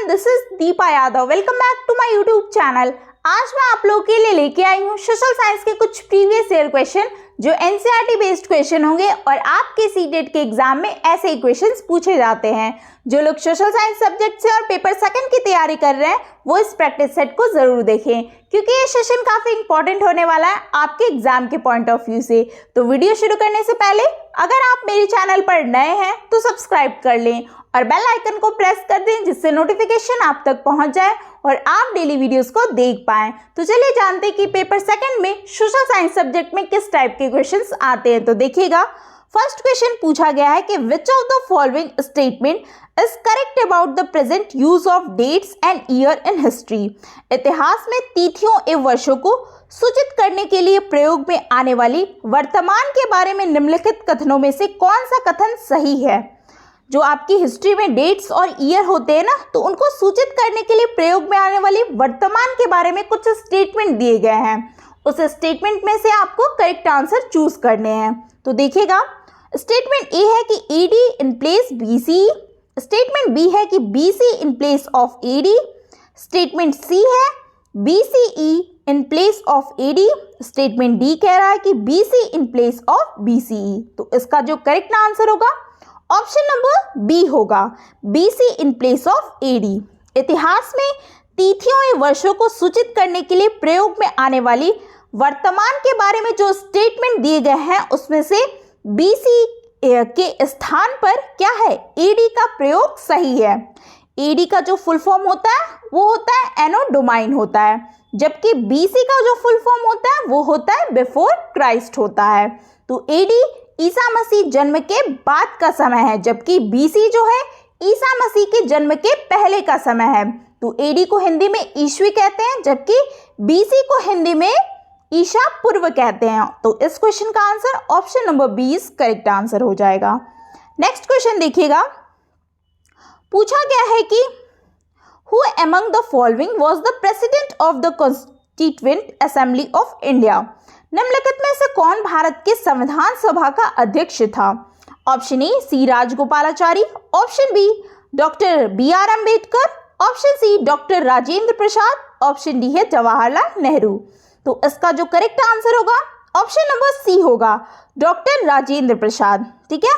Everyone, this is Deepa Yadav. Welcome back to my YouTube channel. आज मैं आप लोगों के लिए लेके आई हूँ सोशल साइंस के कुछ प्रीवियस ईयर क्वेश्चन जो एनसीईआरटी बेस्ड क्वेश्चन होंगे और आपके सीटेट के एग्जाम में ऐसे ही क्वेश्चंस पूछे जाते हैं। जो लोग सोशल साइंस सब्जेक्ट से और पेपर सेकंड की तैयारी कर रहे हैं वो इस प्रैक्टिस सेट को जरूर देखें, क्योंकि ये सेशन काफी इंपॉर्टेंट होने वाला है आपके एग्जाम के पॉइंट ऑफ व्यू से। तो वीडियो शुरू करने से पहले अगर आप मेरे चैनल पर नए हैं तो सब्सक्राइब कर लें और बेल आइकन को प्रेस कर दें, जिससे नोटिफिकेशन आप तक पहुंच जाए और आप डेली वीडियोस को देख पाएं। तो चलिए जानते हैं कि पेपर सेकंड में सोशल साइंस सब्जेक्ट में किस टाइप के क्वेश्चंस आते हैं। तो देखिएगा, फर्स्ट क्वेश्चन पूछा गया है कि which of the following statement is correct about the present use of dates and year in history. इतिहास में तिथियों एवं वर्षों को सूचित करने के लिए प्रयोग में आने वाली वर्तमान के बारे में निम्नलिखित कथनों में से कौन सा कथन सही है। जो आपकी हिस्ट्री में डेट्स और ईयर होते हैं ना, तो उनको सूचित करने के लिए प्रयोग में आने वाली वर्तमान के बारे में कुछ स्टेटमेंट दिए गए हैं। उस स्टेटमेंट में से आपको करेक्ट आंसर चूज करने हैं। तो देखिएगा, स्टेटमेंट ए है कि AD in place BC, statement B है कि BC in place of AD, statement C है BCE in place of AD, statement D कह रहा है कि BC in place of BCE. तो इसका जो करेक्ट आंसर होगा ऑप्शन नंबर बी होगा, BC in place of AD. इतिहास में तिथियों एवं वर्षों को सूचित करने के लिए प्रयोग में आने वाली वर्तमान के बारे में जो स्टेटमेंट दिए गए हैं उसमें से बीसी के स्थान पर क्या है, एडी का प्रयोग सही है। एडी का जो फुल फॉर्म होता है वो होता है एनो डोमाइन होता है, जबकि बीसी का जो फुल फॉर्म होता है वो होता है बिफोर क्राइस्ट होता है। तो एडी ईसा मसीह जन्म के बाद का समय है, जबकि बीसी जो है ईसा मसीह के जन्म के पहले का समय है। तो एडी को हिंदी में ईस्वी कहते हैं, जबकि बीसी को हिंदी में ईसा पूर्व कहते हैं। तो इस क्वेश्चन का answer option number 20 correct answer हो जाएगा। नेक्स्ट क्वेश्चन देखिएगा, पूछा गया है कि who among the following was the president of the constituent assembly of India. निम्नलिखित में से कौन भारत के संविधान सभा का अध्यक्ष था। Option A C Rajagopalachari, option B doctor B R Ambedkar, option C doctor Rajendra Prasad, option D है जवाहरलाल नेहरू। तो इसका जो करेक्ट आंसर होगा ऑप्शन नंबर सी होगा, डॉक्टर राजेंद्र प्रसाद। ठीक है,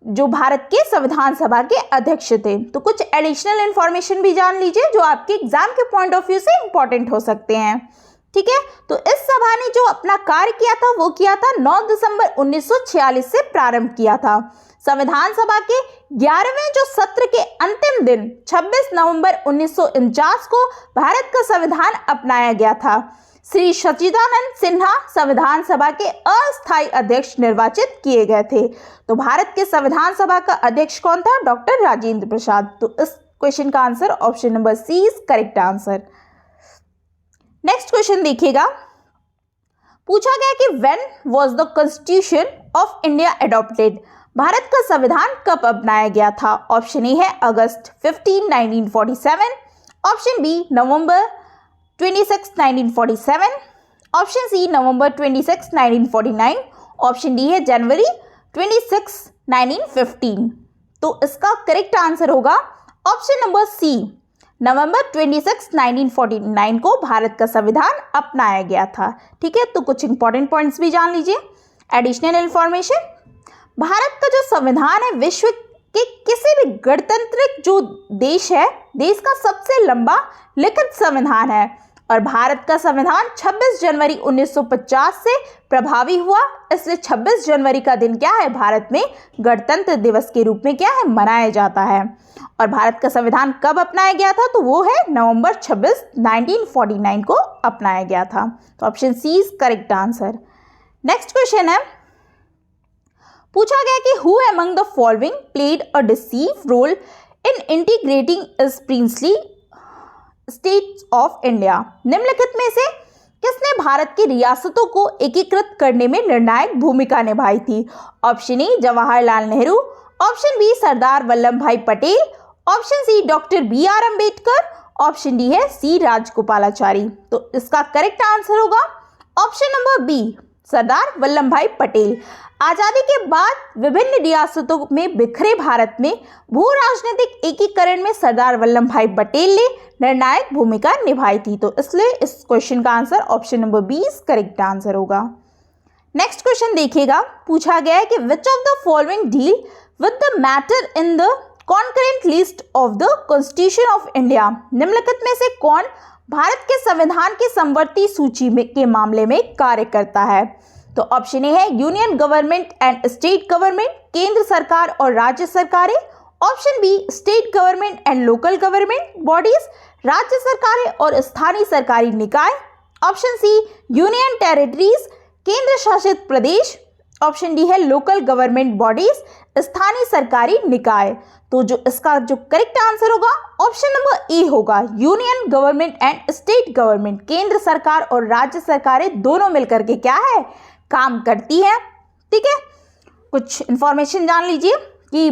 जो भारत के संविधान सभा के अध्यक्ष थे। तो कुछ एडिशनल इंफॉर्मेशन भी जान लीजिए जो आपके एग्जाम के पॉइंट ऑफ व्यू से इंपॉर्टेंट हो सकते हैं। ठीक है, तो इस सभा ने जो अपना कार्य किया था वो किया था 9 दिसंबर 1946 से प्रारंभ किया था। संविधान सभा के 11वें जो सत्र के अंतिम दिन 26 नवंबर 1949 को भारत का संविधान अपनाया गया था। श्री सच्चिदानंद सिन्हा संविधान सभा के अस्थायी अध्यक्ष निर्वाचित किए गए थे। तो भारत के संविधान सभा का अध्यक्ष कौन था, डॉक्टर राजेंद्र प्रसाद। तो इस क्वेश्चन का answer option number C is correct answer. Next question देखिएगा, पूछा गया कि when was the constitution of India adopted. भारत का संविधान कब अपनाया गया था। ऑप्शन ए है अगस्त 15, 1947, ऑप्शन बी नवंबर 26, 1947, ऑप्शन सी नवंबर 26, 1949, ऑप्शन डी है जनवरी 26, 1915। तो इसका करेक्ट आंसर होगा ऑप्शन नंबर सी, नवंबर 26, 1949 को भारत का संविधान अपनाया गया था। ठीक है, तो कुछ इंपॉर्टेंट पॉइंट्स भी जान लीजिए। एडिशनल इंफॉर्मेशन, भारत का जो संविधान है विश्व के किसी भी गणतांत्रिक जो देश है, देश का सबसे लंबा लिखित संविधान है और भारत का संविधान 26 जनवरी 1950 से प्रभावी हुआ। इसलिए 26 जनवरी का दिन क्या है, भारत में गणतंत्र दिवस के रूप में क्या है, मनाया जाता है। और भारत का संविधान कब अपनाया गया था, तो वो है नवंबर 26, 1949 को अपनाया गया था। तो option C is correct answer. Next question है, पूछा गया कि who among the following played a decisive role in integrating is princely states of India. निम्नलिखित में से किसने भारत की रियासतों को एकीकृत करने में निर्णायक भूमिका निभाई थी। Option A Jawaharlal Nehru, option B Sardar Vallabhbhai Patel, option C doctor B R Ambedkar, option D है सी राजगोपालाचारी। तो इसका करेक्ट आंसर होगा option number B, Sardar Vallabhbhai Patel. आजादी के बाद विभिन्न रियासतों में बिखरे भारत में भू राजनीतिक एकीकरण में सरदार वल्लभ भाई पटेल ने निर्णायक भूमिका निभाई थी। तो इसलिए इस क्वेश्चन का answer option number 20 correct answer होगा। नेक्स्ट क्वेश्चन देखिएगा, पूछा गया है कि which of the following deal with the matter in the concurrent list of the constitution of India. निम्नलिखित में से कौन भारत के संविधान की समवर्ती सूची के मामले में कार्य करता है। तो ऑप्शन ए है union government and state government, केंद्र सरकार और राज्य सरकारें। Option B state government and local government bodies, राज्य सरकारें और स्थानीय सरकारी निकाय। ऑप्शन सी यूनियन टेरिटरीज, केंद्र शासित प्रदेश। ऑप्शन डी है लोकल गवर्नमेंट बॉडीज, स्थानीय सरकारी निकाय। तो जो इसका जो करेक्ट आंसर होगा ऑप्शन नंबर ए होगा, union government and state government. केंद्र सरकार और राज्य सरकारें दोनों मिलकर के क्या है, काम करती है। ठीक है, कुछ इंफॉर्मेशन जान लीजिए कि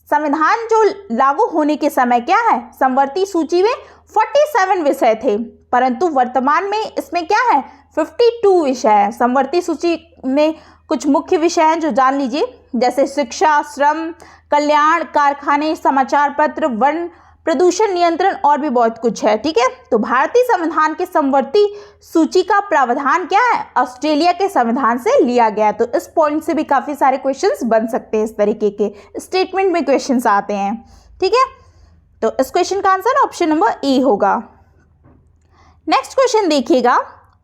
संविधान जो लागू होने के समय क्या है, समवर्ती सूची में 47 विषय थे, परंतु वर्तमान में इसमें क्या है 52 विषय है। समवर्ती सूची में कुछ मुख्य विषय हैं जो जान लीजिए, जैसे शिक्षा, श्रम, कल्याण, कारखाने, समाचार पत्र, वन, प्रदूषण नियंत्रण और भी बहुत कुछ है। ठीक है, तो भारतीय संविधान के समवर्ती सूची का प्रावधान क्या है, ऑस्ट्रेलिया के संविधान से लिया गया। तो इस पॉइंट से भी काफी सारे क्वेश्चंस बन सकते हैं, इस तरीके के स्टेटमेंट में क्वेश्चंस आते हैं। ठीक है, तो इस क्वेश्चन का आंसर ऑप्शन नंबर ए होगा। नेक्स्ट क्वेश्चन देखिएगा,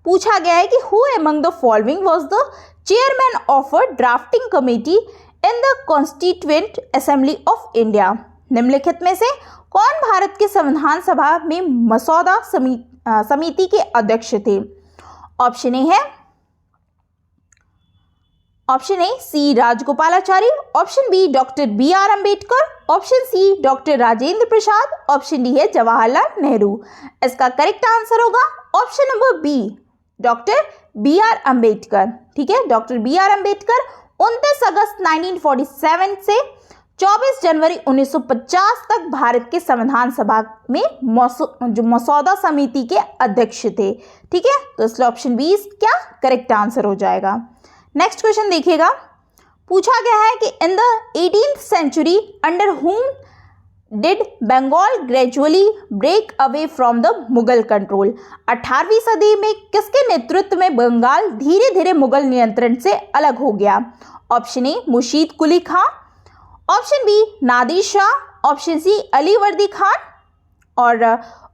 पूछा गया है कि who among the following was the chairman of a drafting committee in the constituent assembly of India. निम्नलिखित में से कौन भारत के संविधान सभा में मसौदा समिति के अध्यक्ष थे। ऑप्शन ए है option A C Rajagopalachari, option B doctor B R. Ambedkar, option C doctor Rajendra Prasad, option D है जवाहरलाल नेहरू। इसका करेक्ट आंसर होगा option number B, doctor B R. Ambedkar. ठीक है, डॉक्टर बी.आर. अंबेडकर 29 अगस्त 1947 से 24 जनवरी 1950 तक भारत के संविधान सभा में जो मसौदा समिति के अध्यक्ष थे। ठीक है, तो इसलिए ऑप्शन 20 क्या करेक्ट आंसर हो जाएगा। नेक्स्ट क्वेश्चन देखिएगा, पूछा गया है कि in the 18th century under whom did Bengal gradually break away from the Mughal control. 18वीं सदी में किसके नेतृत्व में बंगाल धीरे धीरे मुगल नियंत्रण से अलग हो गया। Option A Murshid Quli Khan, option B Nadir Shah, option C Ali Vardi Khan और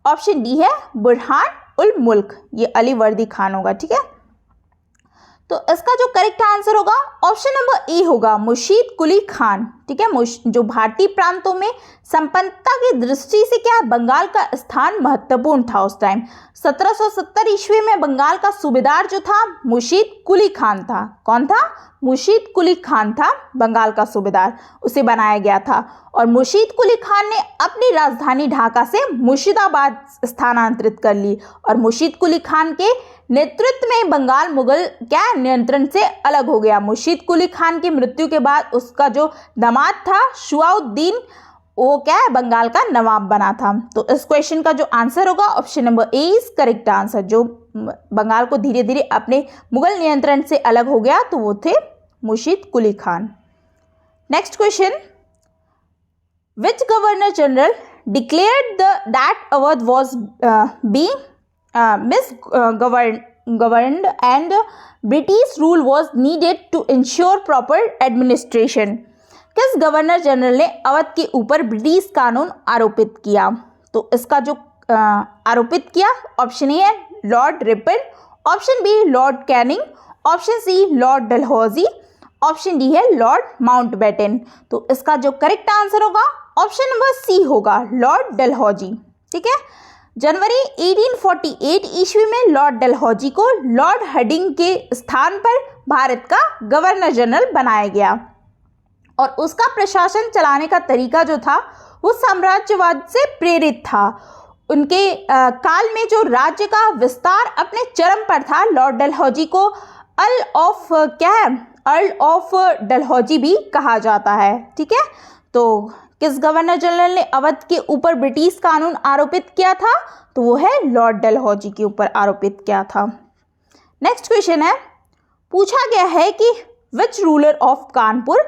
ऑप्शन डी है बुरहान उल मुल्क। ये अली वर्दी खान होगा। ठीक है, तो इसका जो करेक्ट आंसर होगा ऑप्शन नंबर ए होगा, मुर्शीद कुली खान। ठीक है, जो भारतीय प्रांतों में संपन्नता की दृष्टि से क्या बंगाल का स्थान महत्वपूर्ण था उस टाइम। 1770 ईस्वी में बंगाल का सूबेदार जो था मुर्शीद कुली खान था। कौन था, मुर्शीद कुली खान था बंगाल का सूबेदार, उसे बनाया गया था। और मुर्शीद कुली खान ने अपनी राजधानी ढाका से मुर्शिदाबाद स्थानांतरित कर ली और मुर्शीद कुली खान के नेतृत्व में बंगाल मुगल क्या नियंत्रण से अलग हो गया। मुर्शीद कुली खान की मृत्यु के बाद उसका जो दामाद था शुआउद्दीन, वो क्या है बंगाल का नवाब बना था। तो इस क्वेश्चन का जो आंसर होगा option number A is correct answer. जो बंगाल को धीरे धीरे अपने मुगल नियंत्रण से अलग हो गया तो वो थे Murshid Quli Khan. Next question, which governor general declared that Awadh was being misgoverned and British rule was needed to ensure proper administration। किस गवर्नर जनरल ने अवध के ऊपर ब्रिटिश कानून आरोपित किया। तो इसका जो आरोपित किया ऑप्शन ए है Lord Ripon, option B Lord Canning, option C Lord Dalhousie, option D है लॉर्ड माउंटबेटन। तो इसका जो करेक्ट आंसर होगा ऑप्शन नंबर सी होगा, लॉर्ड डलहौजी। ठीक है, जनवरी 1848 ईस्वी में लॉर्ड डलहौजी को लॉर्ड हर्डिंग के स्थान पर भारत का गवर्नर जनरल बनाया गया और उसका प्रशासन चलाने का तरीका जो था वो साम्राज्यवाद से प्रेरित था। उनके काल में जो राज्य का विस्तार अपने चरम पर था, लॉर्ड डलहौजी को अर्ल ऑफ डलहौजी भी कहा जाता है। ठीक है, तो किस गवर्नर जनरल ने अवध के ऊपर ब्रिटिश कानून आरोपित किया था, तो वो है लॉर्ड डलहौजी के ऊपर आरोपित किया था। नेक्स्ट क्वेश्चन है, पूछा गया है कि which ruler of Kanpur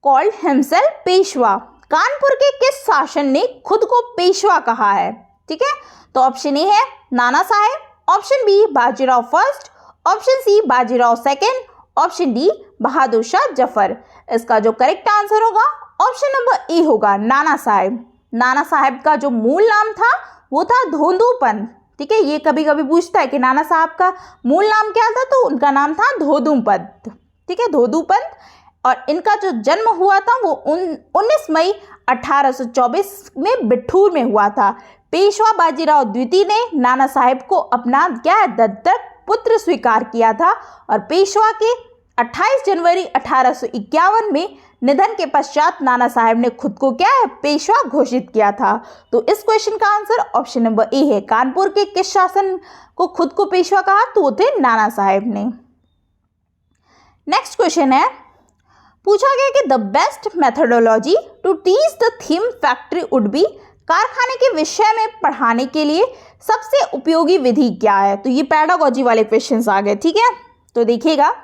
called himself Peshwa, Kanpur के किस शासन ने खुद को पेशवा कहा है। ठीक है, तो ऑप्शन ए है Nana Sahib, option B Bajirao first, option C Bajirao second, option D Bahadur Shah Zafar. इसका जो करेक्ट आंसर होगा ऑप्शन नंबर ए होगा नाना साहेब। नाना साहेब का जो मूल नाम था वो था धोंदूपंत। ठीक है, ये कभी कभी पूछता है कि नाना साहब का मूल नाम क्या था, तो उनका नाम था धोंदूपंत। ठीक है, धोंदूपंत। और इनका जो जन्म हुआ था वो 19 मई 1824 में बिठूर में हुआ था। पेशवा बाजीराव द्वितीय ने नाना साहेब को अपना क्या दत्तक पुत्र स्वीकार किया था और पेशवा के 28 जनवरी 1851 में निधन के पश्चात नाना साहेब ने खुद को क्या है पेशवा घोषित किया था। तो इस क्वेश्चन का आंसर ऑप्शन नंबर ए है। कानपुर के किस शासन को खुद को पेशवा कहा, तो वो थे नाना साहेब ने। नेक्स्ट क्वेश्चन है, पूछा गया कि the best methodology to teach the theme factory would be, कारखाने के विषय में पढ़ाने के लिए सबसे उपयोगी विधि क्या है। तो ये पेडागोजी वाले क्वेश्चंस आ गए। ठीक है, तो देखिएगा,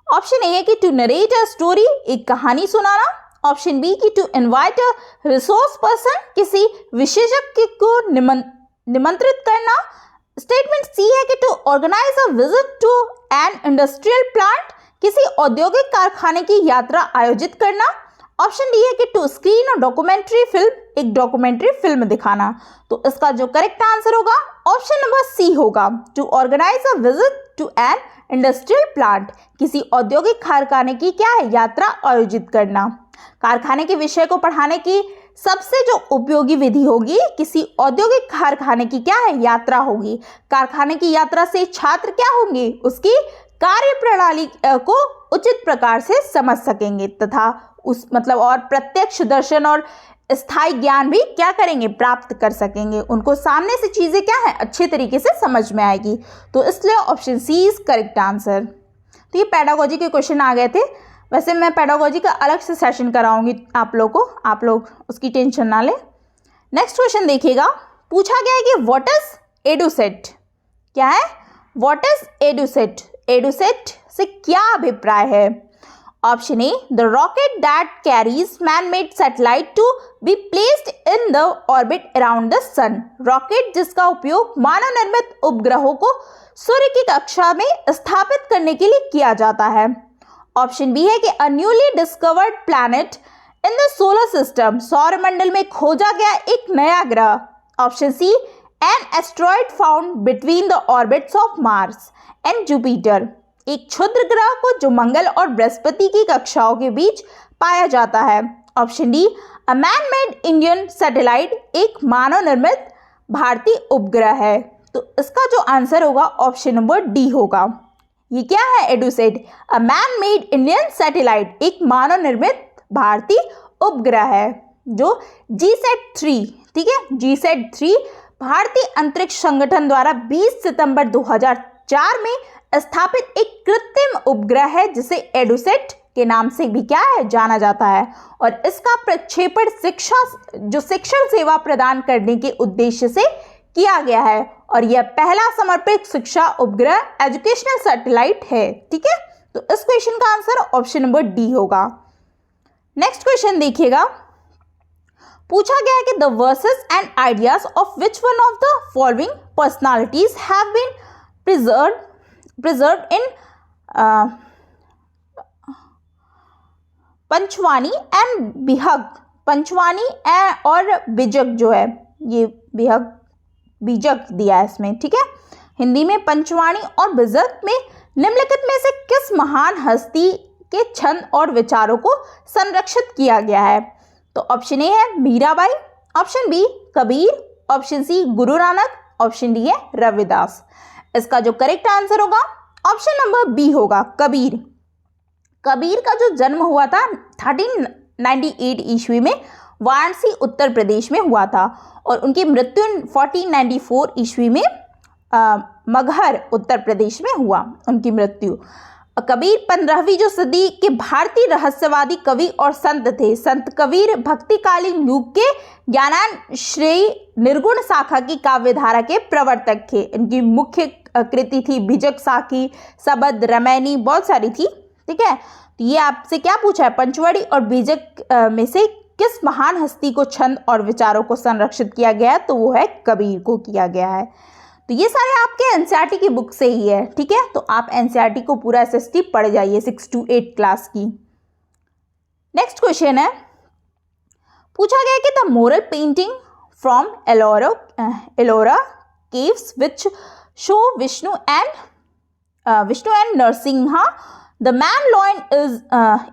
ऑप्शन ए है कि टू नरेट अ स्टोरी, एक कहानी सुनाना, ऑप्शन बी की to invite a resource person, किसी विशेषज्ञ को निमंत्रित करना, स्टेटमेंट सी है कि to organise a visit to an industrial plant, किसी औद्योगिक कारखाने की यात्रा आयोजित करना, ऑप्शन डी है कि to screen a documentary film, एक डॉक्यूमेंट्री फिल्म दिखाना। तो इसका जो करेक्ट आंसर होगा ऑप्शन नंबर सी होगा, to organise a visit to an industrial plant, किसी औद्योगिक कारखाने की क्या है यात्रा आयोजित करना। कारखाने के विषय को पढ़ाने की सबसे जो उपयोगी विधि होगी किसी औद्योगिक कारखाने की क्या है यात्रा होगी। कारखाने की यात्रा से छात्र क्या होंगे, उसकी कार्य प्रणाली को उचित प्रकार से समझ सकेंगे तथा उस मतलब और प्रत्यक्ष दर्शन और स्थायी ज्ञान भी क्या करेंगे प्राप्त कर सकेंगे। उनको सामने से चीज़ें क्या है अच्छे तरीके से समझ में आएगी। तो इसलिए option C is correct answer. तो ये पेडागोजी के क्वेश्चन आ गए थे। वैसे मैं पेडागोजी का अलग से सेशन कराऊंगी आप लोग उसकी टेंशन ना लें। नेक्स्ट क्वेश्चन देखिएगा, पूछा गया है कि व्हाट इज एडुसेट, क्या है व्हाट इज एडुसेट, एडुसेट से क्या अभिप्राय है। Option A the rocket that carries man made satellite to be placed in the orbit around the sun, rocket जिसका उपयोग मानव निर्मित उपग्रहों को सूर्य की कक्षा में स्थापित करने के लिए किया जाता है। ऑप्शन बी है कि a newly discovered planet in the solar system, सौर मंडल में खोजा गया एक नया ग्रह। Option C an asteroid found between the orbits of Mars and Jupiter, एक क्षुद्र ग्रह को जो मंगल और बृहस्पति की कक्षाओं के बीच पाया जाता है। ऑप्शन डी अ मैन मेड इंडियन सैटेलाइट, एक मानव निर्मित भारतीय उपग्रह है। तो इसका जो आंसर होगा ऑप्शन नंबर डी होगा। ये क्या है EDUSAT, a man made Indian satellite, एक मानव निर्मित भारतीय उपग्रह है जो जीसैट-3, ठीक है, जीसैट-3 भारतीय अंतरिक्ष संगठन द्वारा 20 सितंबर 2004 में स्थापित एक कृत्रिम उपग्रह है जिसे एडुसेट के नाम से भी क्या है जाना जाता है। और इसका प्रक्षेपण शिक्षण सेवा प्रदान करने के उद्देश्य से किया गया है और यह पहला समर्पित शिक्षा उपग्रह एजुकेशनल सैटेलाइट है। ठीक है, तो इस क्वेश्चन का आंसर ऑप्शन नंबर डी होगा। नेक्स्ट क्वेश्चन देखिएगा, पूछा गया है कि the verses and ideas of which one of the following personalities have been preserved in Panchvani and Bijak, Panchvani और बिजक जो है ये बीजक दिया है इसमें। ठीक है, हिंदी में पंचवानी और बिजक में निम्नलिखित में से किस महान हस्ती के छंद और विचारों को संरक्षित किया गया है। तो ऑप्शन ए है Mirabai, option B Kabir, option C Guru Nanak, option D है रविदास। इसका जो करेक्ट आंसर होगा ऑप्शन नंबर बी होगा कबीर। कबीर का जो जन्म हुआ था 1398 ईस्वी में वाराणसी उत्तर प्रदेश में हुआ था और उनकी मृत्यु 1494 ईस्वी में मगहर उत्तर प्रदेश में हुआ उनकी मृत्यु। कबीर 15वीं जो सदी के भारतीय रहस्यवादी कवि और संत थे। संत कबीर भक्तिकालीन युग के ज्ञानान श्रेयी निर्गुण शाखा की काव्यधारा के प्रवर्तक थे। इनकी मुख्य कृति थी बीजक साखी, सबद, रमैनी, बहुत सारी थी। ठीक है, तो ये आपसे क्या पूछा है, पंचवड़ी और बीजक में से किस महान हस्ती को छंद और विचारों को संरक्षित किया गया है, तो वो है कबीर को किया गया है। तो ये सारे आपके एनसीईआरटी की बुक से ही है। ठीक है, तो आप एनसीईआरटी को पूरा एसएसटी पढ़ जाइए 6 to 8 क्लास की। नेक्स्ट क्वेश्चन है, पूछा गया कि the moral painting from Ellora caves which show Vishnu and Narasimha the man lion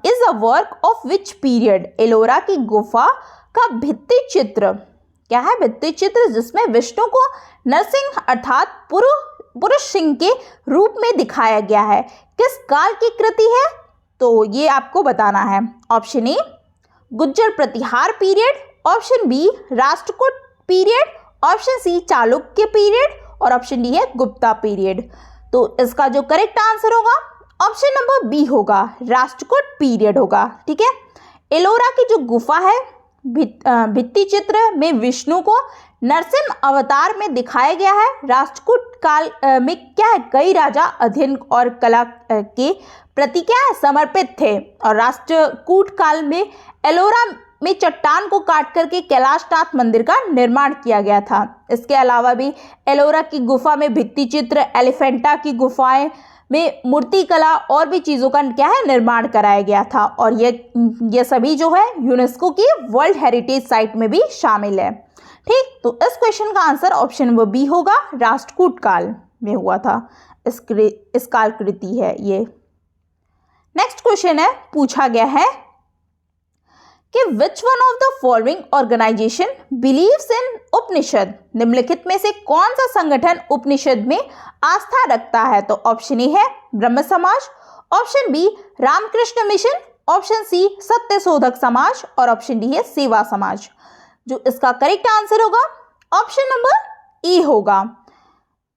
is a work of which period. Ellora की गुफा का भित्ति चित्र क्या है, भित्ति चित्र जिसमें विष्णु को नरसिंह अर्थात पुरुष सिंह के रूप में दिखाया गया है, किस काल की कृति है, तो ये आपको बताना है। Option A Gujjar Pratihara period, option B Rashtrakuta period, option C Chalukya period और ऑप्शन डी है गुप्ता पीरियड। तो इसका जो करेक्ट आंसर होगा ऑप्शन नंबर बी होगा, राष्ट्रकूट पीरियड होगा। ठीक है, एलोरा की जो गुफा है भित्ति चित्र में विष्णु को नरसिंह अवतार में दिखाया गया है। राष्ट्रकूट काल में क्या है, कई राजा अध्ययन और कला के प्रति क्या है समर्पित थे और राष्ट्रकूट काल में एलोरा में चट्टान को काट करके कैलाशनाथ मंदिर का निर्माण किया गया था। इसके अलावा भी एलोरा की गुफा में भित्ति चित्र, एलिफेंटा की गुफाएं में मूर्ति कला और भी चीज़ों का क्या है निर्माण कराया गया था और ये सभी जो है यूनेस्को की वर्ल्ड हेरिटेज साइट में भी शामिल है। ठीक, तो इस क्वेश्चन का आंसर ऑप्शन नंबर बी होगा, राष्ट्रकूट काल में हुआ था, इस काल कृति है ये। नेक्स्ट क्वेश्चन है, पूछा गया है कि which one of the following organisation believes in Upanishad. निम्नलिखित में से कौन सा संगठन उपनिषद में आस्था रखता है, तो ऑप्शन ए है Brahmo Samaj, option B Ramakrishna Mission, option C Satya Shodhak समाज और ऑप्शन डी है सेवा समाज। जो इसका करेक्ट आंसर होगा ऑप्शन नंबर ए होगा,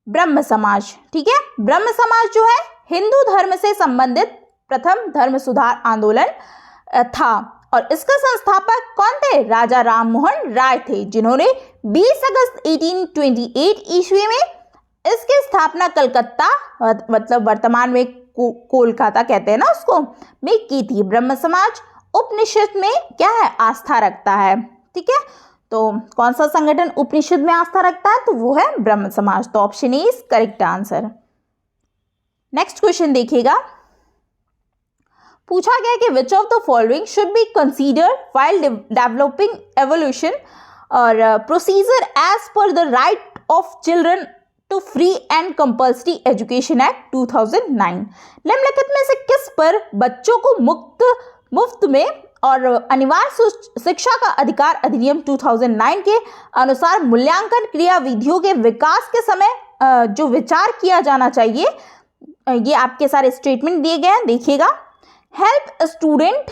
ब्रह्म समाज। ठीक है, ब्रह्म समाज जो है हिंदू धर्म से संबंधित प्रथम धर्म सुधार आंदोलन था और इसका संस्थापक कौन थे, राजा राम मोहन राय थे, जिन्होंने 20 अगस्त 1828 ईस्वी में इसकी स्थापना कलकत्ता मतलब वर्तमान में कोलकाता कहते हैं ना उसको में की थी। ब्रह्म समाज उपनिषद में क्या है आस्था रखता है। ठीक है, तो कौन सा संगठन उपनिषद में आस्था रखता है, तो वो है ब्रह्म समाज। तो option A is correct answer. Next question देखिएगा, पूछा गया कि which of the following should be considered while developing evolution और procedure as per the right of children to free and compulsory education act 2009। निम्नलिखित में से किस पर बच्चों को मुफ्त में और अनिवार्य शिक्षा का अधिकार अधिनियम 2009 के अनुसार मूल्यांकन क्रिया विधियों के विकास के समय जो विचार किया जाना चाहिए, ये आपके सारे स्टेटमेंट दिए गए हैं, देखिएगा। हेल्प स्टूडेंट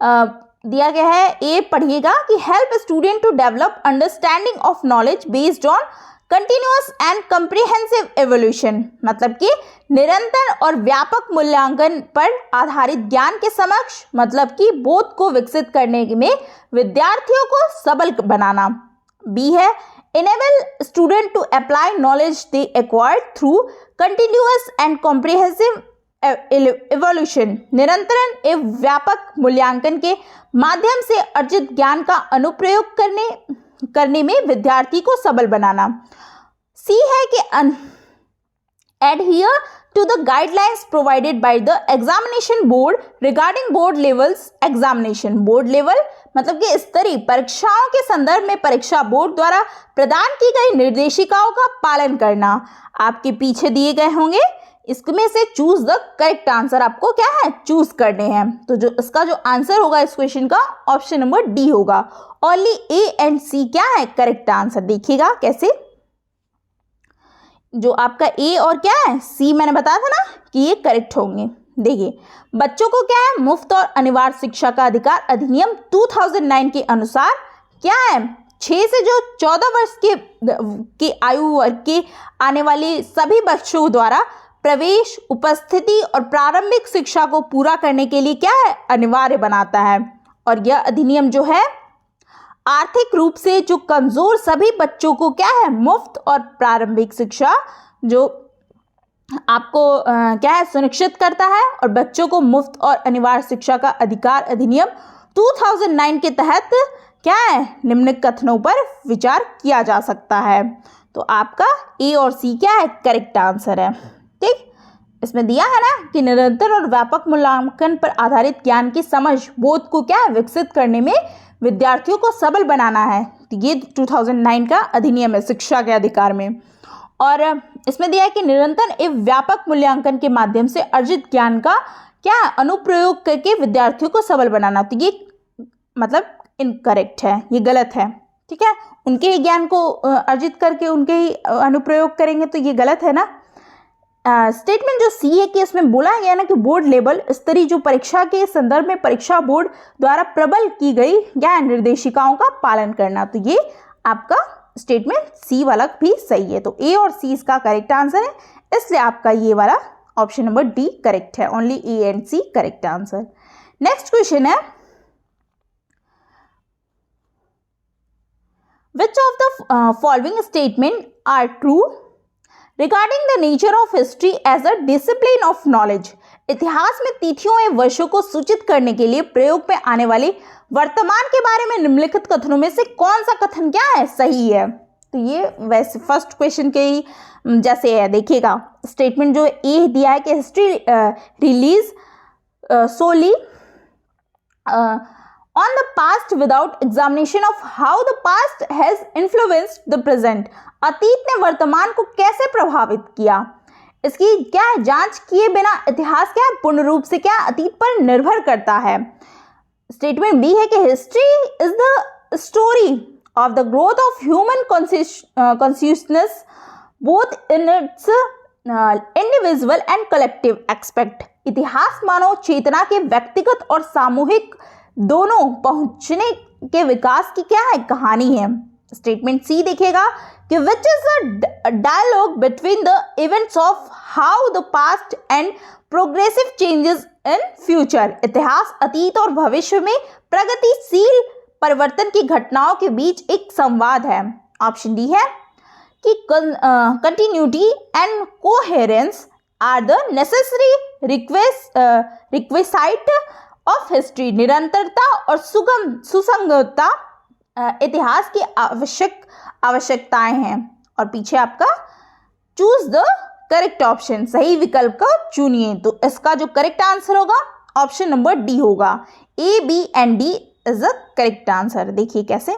दिया गया है, ए पढ़िएगा कि help student to develop understanding of knowledge based on continuous and comprehensive evolution, मतलब कि निरंतर और व्यापक मूल्यांकन पर आधारित ज्ञान के समक्ष मतलब कि बोध को विकसित करने में विद्यार्थियों को सबल बनाना। बी है enable student to apply knowledge they acquired through continuous and comprehensive evolution, निरंतर एवं व्यापक मूल्यांकन के माध्यम से अर्जित ज्ञान का अनुप्रयोग करने में विद्यार्थी को सबल बनाना। सी है कि adhere to the guidelines provided by the examination board regarding board levels examination, board level मतलब कि स्तरीय परीक्षाओं के संदर्भ में परीक्षा बोर्ड द्वारा प्रदान की गई निर्देशिकाओं का पालन करना। आपके पीछे दिए गए होंगे, इसमें से चूज द करेक्ट आंसर आपको क्या है चूज करने हैं। तो जो इसका जो आंसर होगा इस क्वेश्चन का ऑप्शन नंबर डी होगा। ओनली ए एंड सी क्या है करेक्ट आंसर। देखिएगा कैसे, जो आपका ए और क्या है सी मैंने बताया था ना कि ये करेक्ट होंगे। देखिए, बच्चों को क्या है मुफ्त और अनिवार्य शिक्षा का अधिकार अधिनियम 2009 के अनुसार क्या है 6 से जो 14 वर्ष के आयु वर्ग के आने वाले सभी बच्चों द्वारा प्रवेश, उपस्थिति और प्रारंभिक शिक्षा को पूरा करने के लिए क्या है, अनिवार्य बनाता है। और यह अधिनियम जो है आर्थिक रूप से जो कमजोर सभी बच्चों को क्या है, मुफ्त और प्रारंभिक शिक्षा जो आपको क्या है, सुनिश्चित करता है। और बच्चों को मुफ्त और अनिवार्य शिक्षा का अधिकार अधिनियम 2009 के तहत क्या है, निम्नलिखित कथनों पर विचार किया जा सकता है। तो आपका ए और सी क्या है, करेक्ट आंसर है। ठीक, इसमें दिया है ना कि निरंतर और व्यापक मूल्यांकन पर आधारित ज्ञान की समझ बोध को क्या है, विकसित करने में विद्यार्थियों को सबल बनाना है। तो ये 2009 का अधिनियम है शिक्षा के अधिकार में। और इसमें दिया है कि निरंतर एवं व्यापक मूल्यांकन के माध्यम से अर्जित ज्ञान का क्या अनुप्रयोग करके विद्यार्थियों को सबल बनाना। तो ये मतलब इनकरेक्ट है, ये गलत है। ठीक है, उनके ही ज्ञान को अर्जित करके उनके ही अनुप्रयोग करेंगे तो ये गलत है ना। स्टेटमेंट जो सी है कि इसमें बोला गया ना कि बोर्ड लेवल स्तरीय जो परीक्षा के संदर्भ में परीक्षा बोर्ड द्वारा प्रबल की गई या निर्देशिकाओं का पालन करना। तो ये आपका स्टेटमेंट सी वाला भी सही है। तो ए और सी इसका करेक्ट आंसर है, इसलिए आपका ये वाला ऑप्शन नंबर डी करेक्ट है। Only A and C correct answer. Next question है, which of the following statement are true regarding the nature of history as a discipline of knowledge? इतिहास में तिथियों एवं वर्षों को सूचित करने के लिए प्रयोग में आने वाले वर्तमान के बारे में निम्नलिखित कथनों में से कौन सा कथन क्या है, सही है। तो ये वैसे फर्स्ट क्वेश्चन के ही जैसे है, देखिएगा स्टेटमेंट जो ए दिया है कि history relies solely on the past without examination of how the past has influenced the present। अतीत ने वर्तमान को कैसे प्रभावित किया, इसकी क्या है, जांच किए बिना इतिहास क्या है, पूर्ण रूप से क्या अतीत पर निर्भर करता है। स्टेटमेंट बी है कि history is the story of the growth of human consciousness both in its individual and collective expect. इतिहास मानव चेतना के व्यक्तिगत और सामूहिक दोनों पहुंचने के विकास की क्या है, कहानी है। स्टेटमेंट सी देखिएगा कि which is a dialogue between the events of how the past and progressive changes in future. इतिहास अतीत और भविष्य में प्रगतिशील परिवर्तन की घटनाओं के बीच एक संवाद है। ऑप्शन डी है कि continuity and coherence are the necessary requisite of history. निरंतरता और सुसंगतता इतिहास की आवश्यकताएं हैं। और पीछे आपका चूज द करेक्ट ऑप्शन, सही विकल्प का चुनिए। तो इसका जो करेक्ट आंसर होगा ऑप्शन नंबर डी होगा। A B and D is the correct answer. देखिए कैसे,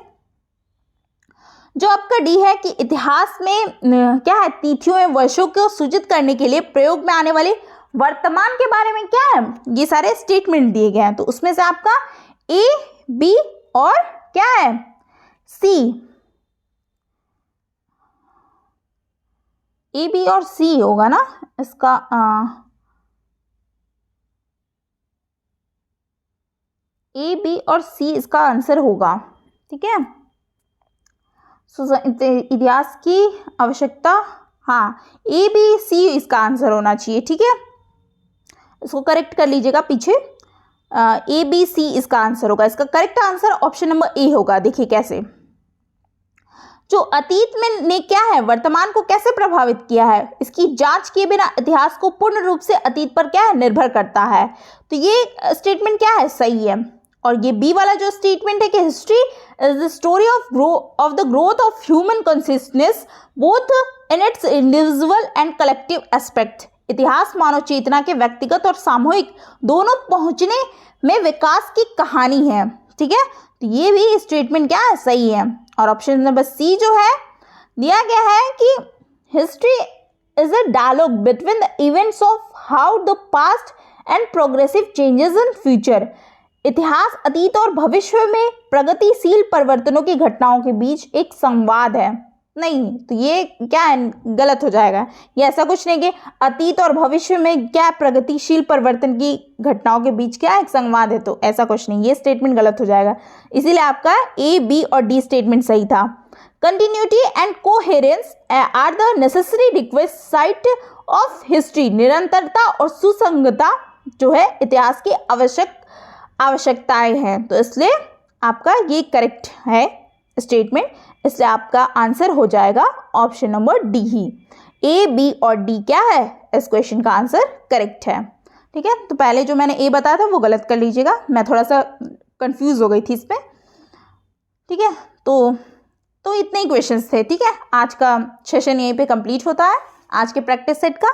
जो आपका डी है कि इतिहास में क्या है, तिथियों एवं वर्षों को सूचित करने के लिए प्रयोग में आने वाले वर्तमान के बारे में क्या है, ये सारे स्टेटमेंट दिए गए हैं। तो उसमें से आपका ए बी और क्या है, सी, ए बी और सी होगा ना इसका। ए बी और सी इसका आंसर होगा। ठीक है, इतिहास की आवश्यकता, हाँ ए बी सी इसका आंसर होना चाहिए। ठीक है, इसको करेक्ट कर लीजिएगा पीछे, ए बी सी इसका आंसर होगा। इसका correct answer option number A होगा। देखिए कैसे, जो अतीत में ने क्या है, वर्तमान को कैसे प्रभावित किया है, इसकी जांच किए बिना इतिहास को पूर्ण रूप से अतीत पर क्या है, निर्भर करता है। तो ये स्टेटमेंट क्या है, सही है। और ये बी वाला जो स्टेटमेंट है कि history is the story of the growth of human consciousness both in its individual and collective aspect. इतिहास मानव चेतना के व्यक्तिगत और सामूहिक दोनों पहुंचने में विकास की कहानी है। ठीक है, तो ये भी स्टेटमेंट क्या है, सही है। और ऑप्शन नंबर सी जो है दिया गया है कि history is a dialogue between the events of how the past and progressive changes in future. इतिहास अतीत और भविष्य में प्रगतिशील परिवर्तनों की घटनाओं के बीच एक संवाद है। नहीं, तो ये क्या है, गलत हो जाएगा। ये ऐसा कुछ नहीं कि अतीत और भविष्य में क्या प्रगतिशील परिवर्तन की घटनाओं के बीच क्या एक संवाद है, तो ऐसा कुछ नहीं, ये स्टेटमेंट गलत हो जाएगा। इसीलिए आपका ए बी और डी स्टेटमेंट सही था। Continuity and coherence are the necessary requisite of history, निरंतरता और सुसंगतता जो है इतिहास की आवश्यकताएं हैं। तो इसलिए आपका ये करेक्ट है स्टेटमेंट, इसलिए आपका आंसर हो जाएगा ऑप्शन नंबर डी ही। ए, बी और डी क्या है, इस क्वेश्चन का आंसर करेक्ट है। ठीक है, तो पहले जो मैंने ए बताया था वो गलत कर लीजिएगा, मैं थोड़ा सा कंफ्यूज हो गई थी इस पर। ठीक है, तो इतने ही क्वेश्चंस थे। ठीक है, आज का सेशन यहीं पे कंप्लीट होता है, आज के प्रैक्टिस सेट का।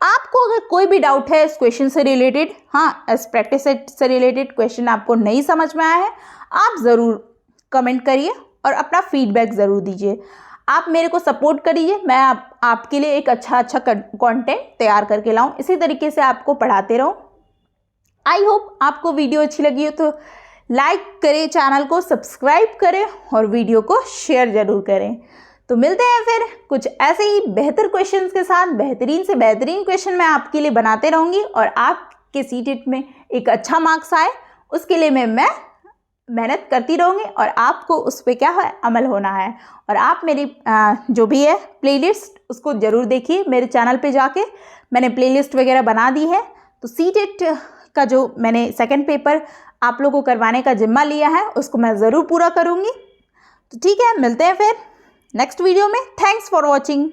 आपको अगर कोई भी डाउट है इस क्वेश्चन से रिलेटेड, हाँ इस प्रैक्टिस सेट से रिलेटेड क्वेश्चन आपको नहीं समझ में आया है, आप ज़रूर कमेंट करिए और अपना फीडबैक ज़रूर दीजिए। आप मेरे को सपोर्ट करिए, मैं आपके लिए एक अच्छा कंटेंट तैयार करके लाऊं, इसी तरीके से आपको पढ़ाते रहूं। आई होप आपको वीडियो अच्छी लगी हो तो लाइक करें, चैनल को सब्सक्राइब करें और वीडियो को शेयर ज़रूर करें। तो मिलते हैं फिर कुछ ऐसे ही बेहतर क्वेश्चंस के साथ। बेहतरीन से बेहतरीन क्वेश्चन मैं आपके लिए बनाते रहूँगी और आपके सीटेट में एक अच्छा मार्क्स आए उसके लिए मैं मेहनत करती रहूँगी और आपको उस पर क्या है अमल होना है। और आप मेरी जो भी है प्लेलिस्ट उसको ज़रूर देखिए, मेरे चैनल पे जाके मैंने प्लेलिस्ट वगैरह बना दी है। तो सीटेट का जो मैंने सेकंड पेपर आप लोगों को करवाने का जिम्मा लिया है उसको मैं ज़रूर पूरा करूँगी। तो ठीक है, मिलते हैं फिर नेक्स्ट वीडियो में। Thanks for watching.